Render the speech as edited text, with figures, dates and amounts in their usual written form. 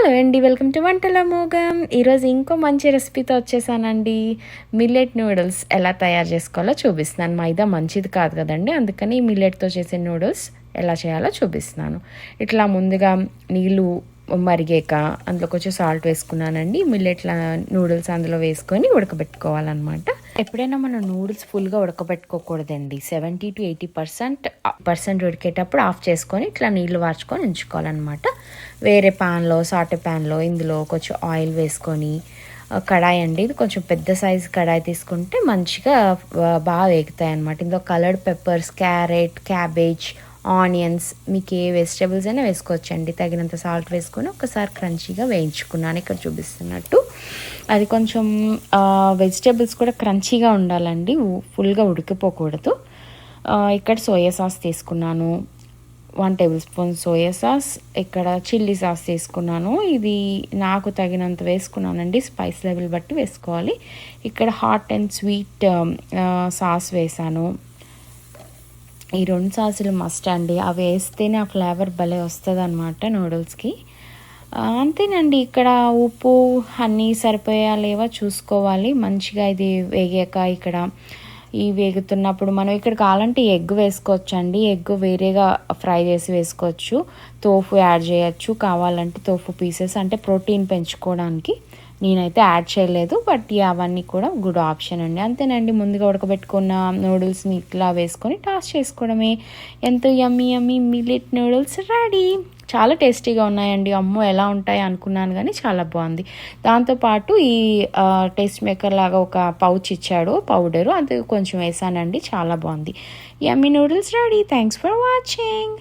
Hello అండి, welcome to వంటల మోగం. ఈరోజు ఇంకో మంచి రెసిపీతో వచ్చేసానండి. మిల్లెట్ నూడిల్స్ ఎలా తయారు చేసుకోవాలో చూపిస్తున్నాను. మైదా మంచిది కాదు కదండి, అందుకని మిల్లెట్తో చేసే నూడిల్స్ ఎలా చేయాలో చూపిస్తున్నాను. ఇట్లా ముందుగా నీళ్ళు మరిగాక అందులో కొంచెం సాల్ట్ వేసుకున్నానండి. మిల్లెట్ల నూడిల్స్ అందులో వేసుకొని ఉడకబెట్టుకోవాలన్నమాట. ఎప్పుడైనా మనం నూడిల్స్ ఫుల్గా ఉడకబెట్టుకోకూడదండి. 70-80% ఉడికేటప్పుడు ఆఫ్ చేసుకొని ఇట్లా నీళ్లు వార్చుకొని ఉంచుకోవాలన్నమాట. వేరే ప్యాన్లో, సాటే ప్యాన్లో ఇందులో కొంచెం ఆయిల్ వేసుకొని, కడాయి అండి, ఇది కొంచెం పెద్ద సైజు కడాయి తీసుకుంటే మంచిగా బాగా వేగుతాయి అన్నమాట. ఇందులో coloured peppers, carrot, cabbage, onions, మీకు ఏ వెజిటేబుల్స్ అయినా వేసుకోవచ్చండి. తగినంత సాల్ట్ వేసుకొని ఒకసారి క్రంచీగా వేయించుకున్నాను ఇక్కడ చూపిస్తున్నట్టు. అది కొంచెం వెజిటేబుల్స్ కూడా క్రంచీగా ఉండాలండి, ఫుల్గా ఉడికిపోకూడదు. ఇక్కడ సోయా సాస్ తీసుకున్నాను, 1 టేబుల్ స్పూన్ సోయా సాస్. ఇక్కడ చిల్లీ సాస్ తీసుకున్నాను, ఇది నాకు తగినంత వేసుకున్నానండి, స్పైస్ లెవెల్ బట్టి వేసుకోవాలి. ఇక్కడ హాట్ అండ్ స్వీట్ సాస్ వేసాను. ఈ 2 సాసులు మస్ట్ అండి, అవి వేస్తేనే ఆ ఫ్లేవర్ భలే వస్తుంది అనమాట నూడిల్స్కి. అంతేనండి. ఇక్కడ ఉప్పు అన్నీ సరిపోయా లేవా చూసుకోవాలి మంచిగా. ఇది వేగాక ఇక్కడ ఈ వేగుతున్నప్పుడు మనం ఇక్కడ కావాలంటే ఎగ్ వేసుకోవచ్చండి. ఎగ్ వేరేగా ఫ్రై చేసి వేసుకోవచ్చు. తోఫు యాడ్ చేయొచ్చు కావాలంటే, తోఫు పీసెస్ అంటే ప్రోటీన్ పెంచుకోవడానికి. నేనైతే యాడ్ చేయలేదు, బట్ అవన్నీ కూడా గుడ్ ఆప్షన్ అండి. అంతేనండి, ముందుగా ఉడకబెట్టుకున్న నూడిల్స్ని ఇట్లా వేసుకొని టాస్ చేసుకోవడమే. ఎంతో యమ్మీ యమ్మీ మిల్లెట్ నూడిల్స్ రెడీ. చాలా టేస్టీగా ఉన్నాయండి. అమ్మో ఎలా ఉంటాయి అనుకున్నాను, కానీ చాలా బాగుంది. దాంతోపాటు ఈ టేస్ట్ మేకర్ లాగా ఒక పౌచ్ ఇచ్చాడు, పౌడరు, అది కొంచెం వేసానండి, చాలా బాగుంది. Yummy noodles ready. Thanks for watching.